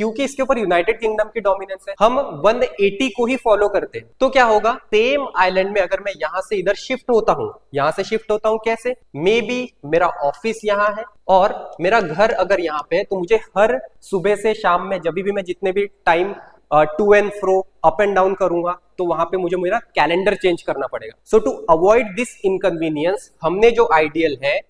क्योंकि इसके ऊपर यूनाइटेड किंगडम की डोमिनेंस है, हम 180 को ही फॉलो करते हैं। तो क्या होगा, सेम आइलैंड में अगर मैं यहां से इधर शिफ्ट होता हूं, यहां से शिफ्ट होता हूं कैसे, मे बी मेरा ऑफिस यहां है और मेरा घर अगर यहां पे है, तो मुझे हर सुबह से शाम में जब भी मैं जितने भी time to and fro up and down करूंगा, तो वहां पे मुझे मेरा कैलेंडर चेंज करना पड़ेगा। सो टू अवॉइड दिस इनकन्वीनियंस, हमने जो आइडियल है,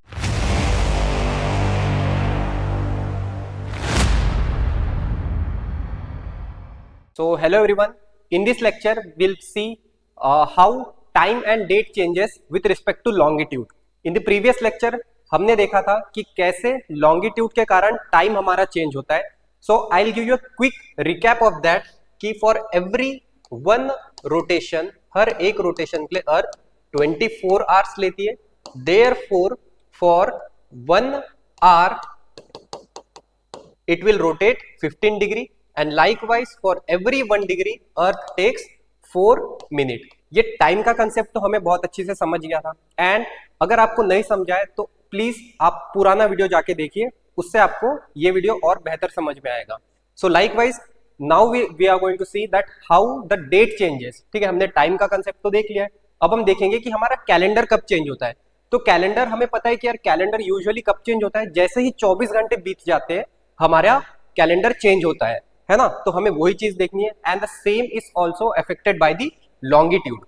so hello everyone, in this lecture we'll see how time and date changes with respect to longitude. In the previous lecture हमने देखा था कि कैसे longitude के कारण टाइम हमारा चेंज होता है। So I'll give you a quick recap of that कि for every one rotation, हर एक रोटेशन के लिए अर्थ 24 आवर्स लेती है, therefore for 1 hour it will rotate 15 degree and likewise for every 1 degree earth takes 4 minute। ये time का concept तो हमें बहुत अच्छे से समझ गया था, एंड अगर आपको नहीं समझाए तो प्लीज आप पुराना वीडियो जाके देखिए, उससे आपको ये वीडियो और बेहतर समझ में आएगा। So likewise now we are going to see that how the date changes. ठीक है, हमने टाइम का कंसेप्ट तो देख लिया है, अब हम देखेंगे कि हमारा कैलेंडर कब चेंज होता है। तो कैलेंडर हमें पता है कि यार कैलेंडर यूजुअली कब चेंज होता है, जैसे ही 24 घंटे बीत जाते हैं हमारा कैलेंडर चेंज होता है ना। तो हमें वही चीज देखनी है, and the same is also affected by the longitude,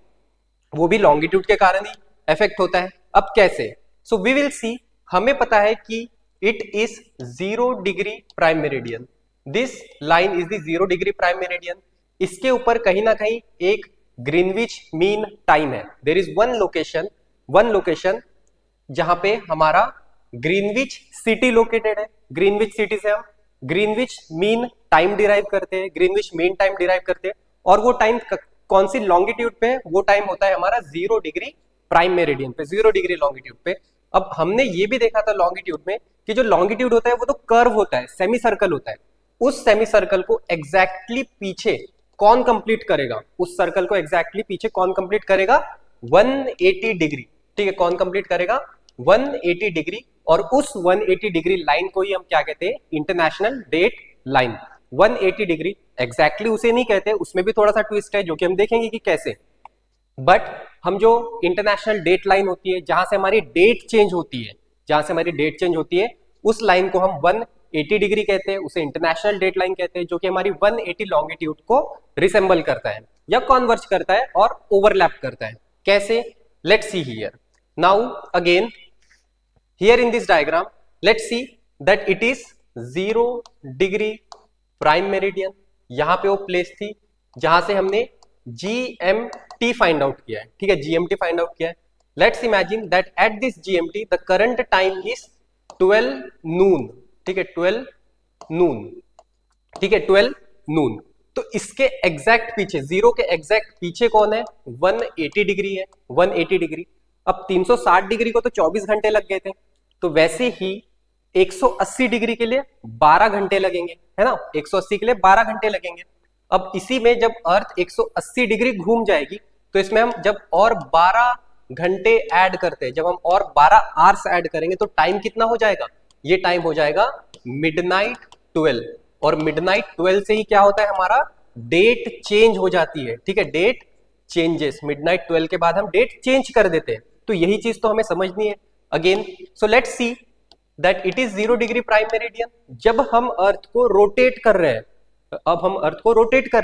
वो भी लॉन्गिट्यूड के कारण ही इफेक्ट होता है। अब कैसे, सो वी विल सी, हमें पता है कि it is 0 degree prime meridian, this line is the 0 degree prime meridian. इसके ऊपर कहीं ना कहीं एक ग्रीनविच मीन टाइम है, देयर इज वन लोकेशन जहां पे हमारा ग्रीनविच सिटी लोकेटेड है। ग्रीनविच सिटी से हम ग्रीनविच मीन टाइम डिराइव करते हैं, ग्रीनविच मीन टाइम डिराइव करते हैं, और वो टाइम कौन सी लॉन्गिट्यूड पे है, वो टाइम होता है हमारा 0 डिग्री प्राइम मेरिडियन पे, 0 डिग्री लॉन्गिट्यूड पे। अब हमने ये भी देखा था लॉन्गिट्यूड में कि जो लॉन्गिट्यूड होता है वो तो कर्व होता है, सेमी सर्कल होता है। उस सेमी सर्कल को एग्जैक्टली पीछे कौन कंप्लीट करेगा, उस सर्कल को एग्जैक्टली पीछे कौन कंप्लीट करेगा, 180 डिग्री। ठीक है, कौन कंप्लीट करेगा, 180 डिग्री, और उस 180 डिग्री लाइन को ही हम क्या कहते हैं, international date line. 180 degree exactly उसे नहीं कहते, उसमें भी थोड़ा सा ट्विस्ट है जो कि हम देखेंगे कि कैसे। बट हम जो इंटरनेशनल डेट लाइन होती है, जहां से हमारी डेट चेंज होती है, उस लाइन को हम 180 डिग्री कहते हैं, उसे इंटरनेशनल डेट लाइन कहते हैं, जो कि हमारी 180 लॉन्गिट्यूड को रिसेंबल करता है या कॉन्वर्ज करता है और ओवरलैप करता है। कैसे, let's see here. Now again here in this diagram let's see that it is 0 degree prime meridian. यहां पे वो प्लेस थी जहां से हमने GMT फाइंड आउट किया है। ठीक है, GMT फाइंड आउट किया है। Let's imagine that at this GMT the current time is 12 नून। ठीक है, 12 नून। ठीक है, 12 नून। तो इसके एग्जैक्ट पीछे, 0 के एग्जैक्ट पीछे कौन है, 180 डिग्री है, 180 डिग्री। अब 360 डिग्री को तो 24 घंटे लग गए थे, तो वैसे ही 180 डिग्री के लिए 12 घंटे लगेंगे, है ना, 180 के लिए 12 घंटे लगेंगे। अब इसी में जब अर्थ 180 डिग्री घूम जाएगी, तो इसमें हम जब और 12 घंटे ऐड करते हैं, जब हम और 12 आवर्स ऐड करेंगे, तो टाइम कितना हो जाएगा, ये टाइम हो जाएगा मिडनाइट 12। और मिडनाइट 12 से ही क्या होता है, हमारा डेट चेंज हो जाती है। ठीक है, डेट चेंजेस, मिडनाइट 12 के बाद हम डेट चेंज कर देते हैं। तो यही चीज तो हमें समझनी है again. So let's see that it is 0 degree prime meridian. जब हम अर्थ को रोटेट कर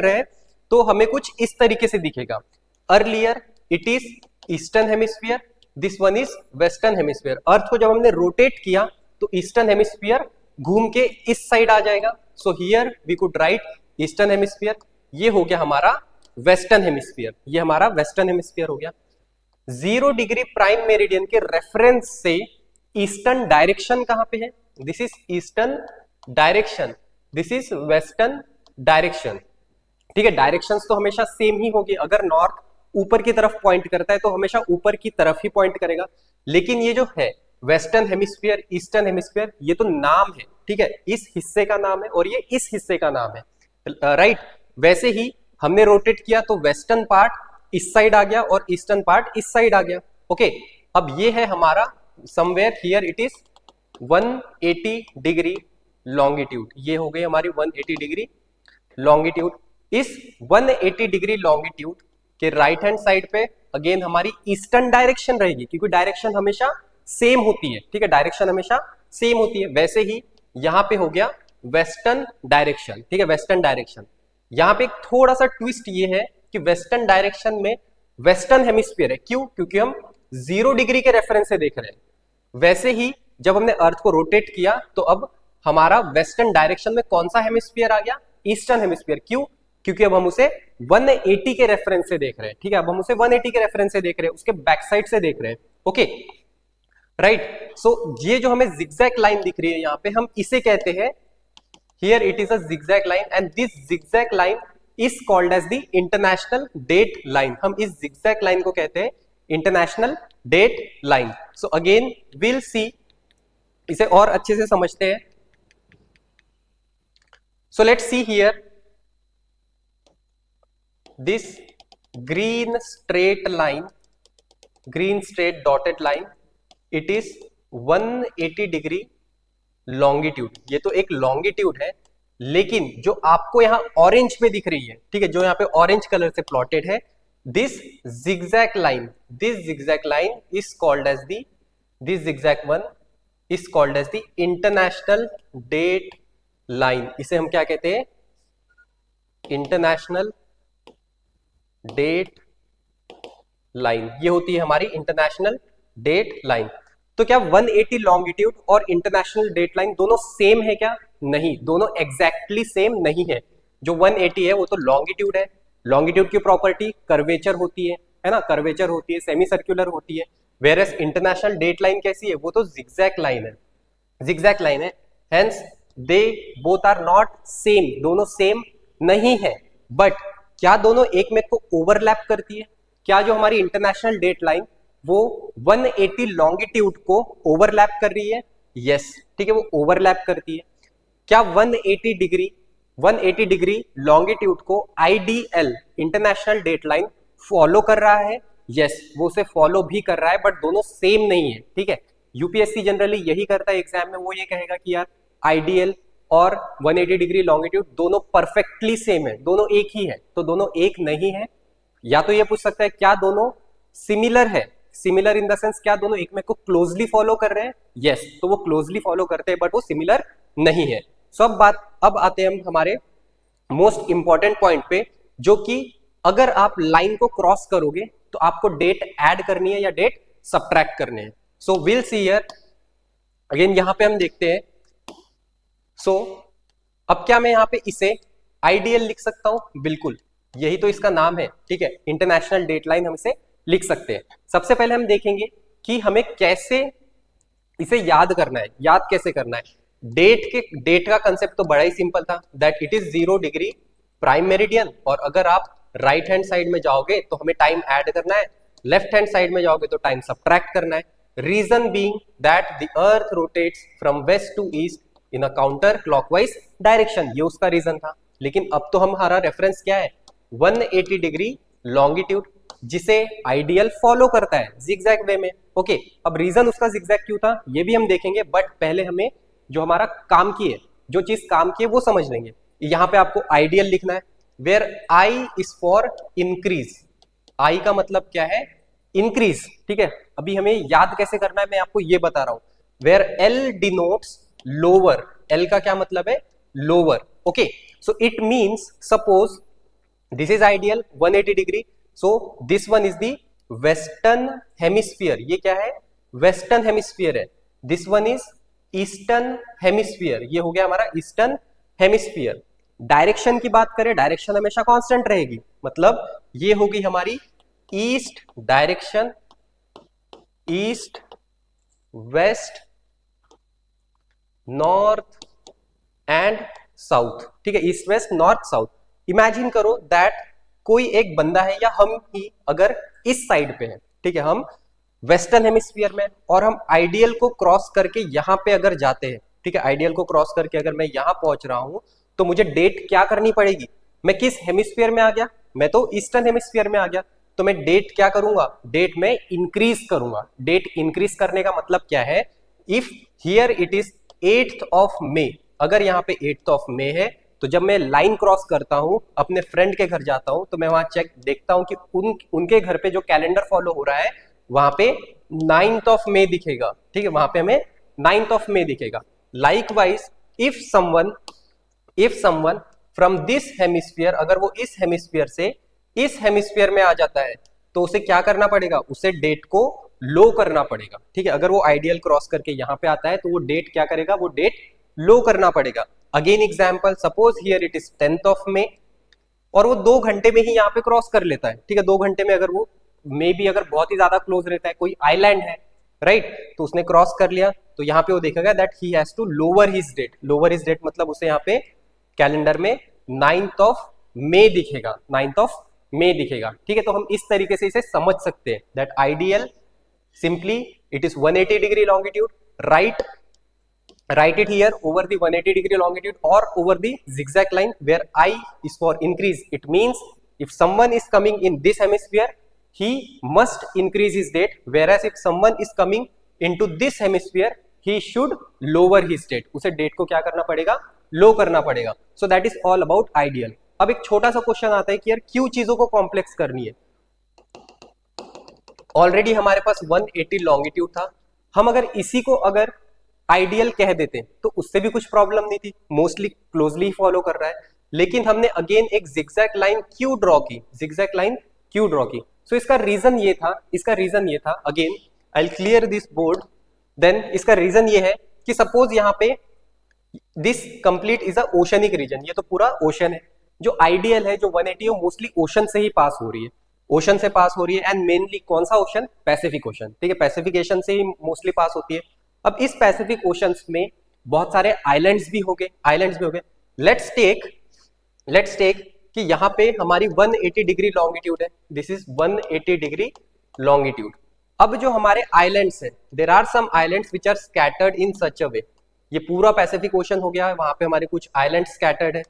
रहे हैं, तो हमें कुछ इस तरीके से दिखेगा। Earlier it is eastern hemisphere, this one is western hemisphere. Earth को जब हमने रोटेट किया तो ईस्टर्न हेमिस्फीयर घूम के इस साइड आ जाएगा। So here we could write eastern hemisphere. ये हो गया हमारा वेस्टर्न हेमिस्फीयर, ये हमारा वेस्टर्न हेमिस्फीयर हो गया। 0 डिग्री प्राइम मेरिडियन के रेफरेंस से ईस्टर्न डायरेक्शन कहां पे है, this is eastern direction, this is western direction. ठीक है, डायरेक्शंस तो हमेशा सेम ही होगी। अगर नॉर्थ ऊपर की तरफ पॉइंट करता है तो हमेशा ऊपर की तरफ ही पॉइंट करेगा। लेकिन ये जो है वेस्टर्न हेमिस्फीयर, ईस्टर्न हेमिस्फीयर, ये तो नाम है। ठीक है, इस हिस्से का नाम है और ये इस हिस्से का नाम है, राइट। वैसे ही हमने रोटेट किया तो वेस्टर्न पार्ट इस साइड आ गया और ईस्टर्न पार्ट इस साइड आ गया। ओके, अब ये है हमारा somewhere here it is 180 degree longitude, ये हो गई हमारी 180 डिग्री लॉन्गिट्यूड। इस 180 डिग्री लॉन्गिट्यूड के राइट हैंड साइड पे अगेन हमारी ईस्टर्न डायरेक्शन रहेगी, क्योंकि डायरेक्शन हमेशा सेम होती है, ठीक है, डायरेक्शन हमेशा सेम होती है। वैसे ही यहां पे हो गया वेस्टर्न डायरेक्शन, ठीक है, वेस्टर्न डायरेक्शन। यहां पे एक थोड़ा सा ट्विस्ट ये है कि वेस्टर्न डायरेक्शन में वेस्टर्न हेमिस्फीयर है, क्यों? क्योंकि हम 0 डिग्री के रेफरेंस से देख रहे हैं। वैसे ही जब हमने अर्थ को रोटेट किया तो अब हमारा वेस्टर्न डायरेक्शन में कौन सा हेमिस्फीयर आ गया? Eastern hemisphere. क्यों? क्योंकि अब हम उसे 180 के रेफरेंस से देख रहे हैं, ठीक है, अब हम उसे 180 के रेफरेंस से देख रहे हैं, उसके बैक साइड से देख रहे हैं। Okay, right. सो ये जो हमें जिगजैग लाइन दिख रही है यहां पे, हम इसे कहते हैं, here it is a zigzag line and this zigzag line is called as the international date line. हम इस जिगजैग लाइन को कहते हैं international date line. So again will see, इसे और अच्छे से समझते हैं। So let's see here this green straight line, green straight dotted line, it is 180 degree longitude. ये तो एक लॉन्गिट्यूड है, लेकिन जो आपको यहां ऑरेंज में दिख रही है, ठीक है, जो यहां पे ऑरेंज कलर से प्लॉटेड है, this zigzag line, this zigzag line is called as the, this zigzag one is called as the international date line. इसे हम क्या कहते हैं? International date line. ये होती है हमारी इंटरनेशनल डेट लाइन। तो क्या 180 लॉन्गिट्यूड और इंटरनेशनल डेट लाइन दोनों सेम है क्या? नहीं, दोनों एग्जैक्टली सेम नहीं है। जो 180 है वो तो लॉन्गिट्यूड है, लॉन्गिट्यूड की प्रॉपर्टी कर्वेचर होती है ना, कर्वेचर होती है, सेमी सर्कुलर होती है। वेयरएस इंटरनेशनल डेट लाइन कैसी है? वो तो जिगजैग लाइन है, जिगजैग लाइन है। Hence they both are not same, दोनों सेम नहीं है। बट क्या दोनों एक में को ओवरलैप करती है? क्या जो हमारी इंटरनेशनल डेट लाइन वो 180 लॉन्गिट्यूड को ओवरलैप कर रही है? यस, ठीक है, वो ओवरलैप करती है। क्या 180 डिग्री लॉन्गिट्यूड को IDL international date line follow कर रहा है? यस, वो उसे फॉलो भी कर रहा है, बट दोनों सेम नहीं है, ठीक है। यूपीएससी जनरली यही करता है एग्जाम में, वो ये कहेगा कि यार आईडीएल और 180 डिग्री लॉन्गिट्यूड दोनों परफेक्टली सेम है, दोनों एक ही है, तो दोनों एक नहीं है। या तो ये पूछ सकता है क्या दोनों सिमिलर है? सिमिलर इन द सेंस क्या दोनों एक में को क्लोजली फॉलो कर रहे हैं? यस, तो वो क्लोजली फॉलो करते हैं, बट वो सिमिलर नहीं है। सो अब आते हैं हम हमारे मोस्ट इंपॉर्टेंट पॉइंट पे, जो कि अगर आप लाइन को क्रॉस करोगे तो आपको डेट ऐड करनी है या डेट सब्ट्रैक्ट करने हैं। So will see here again, यहां पे हम देखते हैं। सो अब क्या मैं यहां पे इसे आईडीएल लिख सकता हूं? बिल्कुल, यही तो इसका नाम है, ठीक है, इंटरनेशनल डेट लाइन हम इसे लिख सकते हैं। सबसे पहले हम देखेंगे कि हमें कैसे इसे याद करना है। याद कैसे करना है? डेट का कंसेप्ट तो बड़ा ही सिंपल था, that it is 0 degree prime meridian. और अगर आप राइट हैंड साइड में जाओगे तो हमें टाइम ऐड करना है, लेफ्ट हैंड साइड में जाओगे तो टाइम सब्ट्रैक्ट करना है। Reason being that the earth rotates from west to east in a counter clockwise direction, ये उसका रीजन था। लेकिन अब तो हमारा रेफरेंस क्या है? 180 डिग्री लॉन्गिट्यूड, जिसे आइडियल फॉलो करता है जिगजैग वे में। ओके, अब रीजन उसका जिगजैग क्यों था ये भी हम देखेंगे, बट पहले हमें जो हमारा काम की है, जो चीज काम की है वो समझ लेंगे। यहां पे आपको आइडियल लिखना है, where I is for increase. I का मतलब क्या है? इंक्रीज, ठीक है। अभी हमें याद कैसे करना है मैं आपको ये बता रहा हूं। Where L denotes lower, L का क्या मतलब है? Lower. Okay, so it means suppose this is ideal 180 degree, so this one is the western hemisphere. ये क्या है? वेस्टर्न हेमिस्फीयर है। This one is eastern hemisphere, ये हो गया हमारा ईस्टर्न हेमिस्फीयर। डायरेक्शन की बात करें, डायरेक्शन हमेशा कांस्टेंट रहेगी, मतलब ये होगी हमारी east direction, east west north and south, ठीक है, east west north south. Imagine करो दैट कोई एक बंदा है या हम ही अगर इस साइड पे है, ठीक है, हम वेस्टर्न हेमिस्फीयर में, और हम आइडियल को क्रॉस करके यहां पे अगर जाते हैं, ठीक है, आइडियल को क्रॉस करके अगर मैं यहां पहुंच रहा हूं तो मुझे डेट क्या करनी पड़ेगी? मैं किस हेमिस्फीयर में आ गया? मैं तो ईस्टर्न हेमिस्फीयर में आ गया, तो मैं डेट क्या करूंगा? डेट में इंक्रीज करूंगा। डेट इंक्रीज करने का मतलब क्या है? If here it is 8th of May, अगर यहाँ पे 8th ऑफ मे है तो जब मैं लाइन क्रॉस करता हूँ अपने फ्रेंड के घर जाता हूँ तो मैं वहां चेक देखता हूँ कि उनके घर पे जो कैलेंडर फॉलो हो रहा है वहां पे 9th ऑफ मे दिखेगा, ठीक है, वहां पे हमें 9th ऑफ मे दिखेगा। Likewise if someone from this hemisphere, अगर वो इस हेमिस्फीयर से इस हेमिस्फीयर में आ जाता है तो उसे क्या करना पड़ेगा, उसे डेट को लो करना पड़ेगा, ठीक है। अगर वो आइडियल क्रॉस करके यहाँ पे आता है तो वो डेट क्या करेगा, वो डेट लो करना पड़ेगा। Again example, suppose here it is 10th of May और वो 2 घंटे में ही यहाँ पे क्रॉस कर लेता है, ठीक है। 2 घंटे में अगर वो मे बी अगर बहुत ही ज्यादा क्लोज रहता है, कोई आइलैंड है, राइट, तो उसने क्रॉस कर लिया तो यहाँ पे वो देखेगा that he has to lower his date. Lower his date मतलब उसे यहाँ पे कैलेंडर में 9th ऑफ मे दिखेगा, 9th ऑफ मे दिखेगा, ठीक है। तो हम इस तरीके से इसे समझ सकते हैं that ideal simply it is 180 degree longitude, write it here over the 180 degree longitude or over the zigzag line where I is for increase. It means if someone is coming in this hemisphere he must increase his date, whereas if someone is coming into this hemisphere he should lower his date. उसे date को क्या करना पड़ेगा, लो करना पड़ेगा। So that is all about ideal। अब एक छोटा सा क्वेश्चन आता है कि यार क्यों चीजों को कॉम्प्लेक्स करनी है। ऑलरेडी हमारे पास 180 लॉन्गिट्यूड था, हम अगर इसी को अगर आइडियल कह देते तो उससे भी कुछ प्रॉब्लम नहीं थी, मोस्टली क्लोजली फॉलो कर रहा है। लेकिन हमने अगेन एक जिगजैग लाइन क्यों ड्रॉ की, जिगजैग लाइन क्यों ड्रॉ की? सो इसका रीजन ये था, again I will clear this board. Then इसका रीजन ये है कि सपोज यहाँ पे this complete is a oceanic region, ये तो पूरा ओशन है। जो आइडियल है, जो 180 है, मोस्टली ओशन से ही पास हो रही है, ओशन से पास हो रही है। एंड मेनली कौन सा ओशन, पैसिफिक ओशन, ठीक है, पैसिफिक ओशन से ही मोस्टली पास होती है। अब इस पैसिफिक ओशन में बहुत सारे आइलैंड्स भी हो गए। लेट्स टेक कि यहाँ पे हमारी 180 डिग्री लॉन्गिट्यूड है, दिस इज 180 डिग्री लॉन्गिट्यूड। अब जो हमारे आइलैंड्स है, there are some islands which are scattered in such a way, ये पूरा पैसिफिक ओशन हो गया है, वहां पे हमारे कुछ आइलैंड स्कैटर्ड है,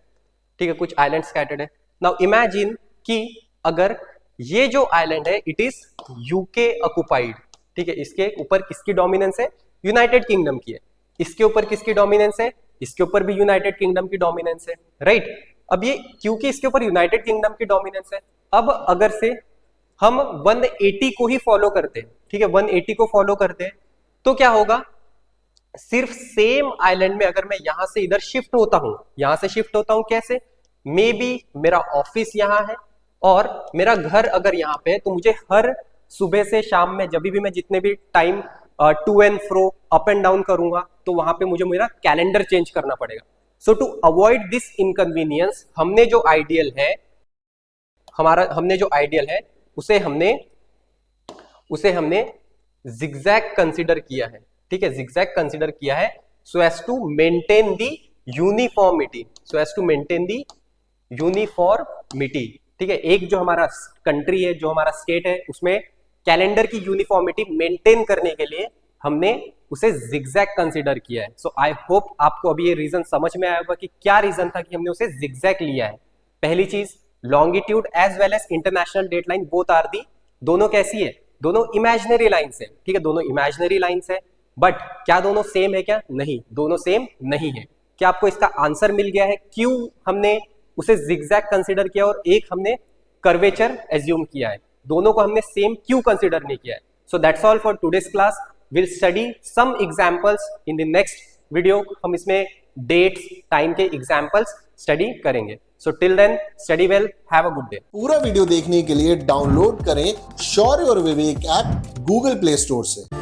ठीक है, कुछ आइलैंड स्कैटर्ड है। नाउ इमेजिन कि अगर ये जो आइलैंड है इट इज यूके ऑक्युपाइड, ठीक है, इसके ऊपर किसकी डोमिनेंस है, यूनाइटेड किंगडम की है। इसके ऊपर किसकी डोमिनेंस है, इसके ऊपर भी यूनाइटेड किंगडम की डोमिनेंस है, राइट। अब ये क्योंकि इसके ऊपर यूनाइटेड किंगडम की डोमिनेंस है, अब अगर से हम 180 को ही फॉलो करते हैं, ठीक है, 180 को फॉलो करते हैं तो क्या होगा, सिर्फ सेम आइलैंड में अगर मैं यहां से इधर शिफ्ट होता हूं, कैसे, मे बी मेरा ऑफिस यहां है और मेरा घर अगर यहाँ पे है तो मुझे हर सुबह से शाम में जब भी मैं जितने भी time to and fro up and down करूंगा तो वहां पे मुझे मेरा कैलेंडर चेंज करना पड़ेगा। सो टू अवॉइड दिस इनकन्वीनियंस हमने जो आइडियल है उसे हमने जिगजैग कंसीडर किया है, ठीक है, जिगजैग कंसीडर किया है so as to maintain the uniformity, ठीक है। एक जो हमारा कंट्री है, जो हमारा स्टेट है, उसमें कैलेंडर की यूनिफॉर्मिटी मेंटेन करने के लिए हमने उसे जिगजैग कंसीडर किया है। सो आई होप आपको अभी ये रीजन समझ में आया होगा कि क्या रीजन था कि हमने उसे जिगजैग लिया है। पहली चीज, longitude as well as international date line both are the, दोनों कैसी है, दोनों इमेजिनरी लाइन्स है, ठीक है, दोनों इमेजिनरी लाइन्स है। बट क्या दोनों सेम है क्या, नहीं, दोनों सेम नहीं है। क्या आपको इसका आंसर मिल गया है क्यों हमने उसे जिगजैग कंसीडर किया और एक हमने कर्वेचर एज्यूम किया है, दोनों को हमने सेम क्यों कंसीडर नहीं किया है। So that's all for today's class, will study some examples in the next video. हम इसमें डेट्स, टाइम के एग्जांपल्स स्टडी करेंगे। So till then study well, have a good day. पूरा वीडियो देखने के लिए डाउनलोड करें शौर्य और Vivek app Google Play Store से।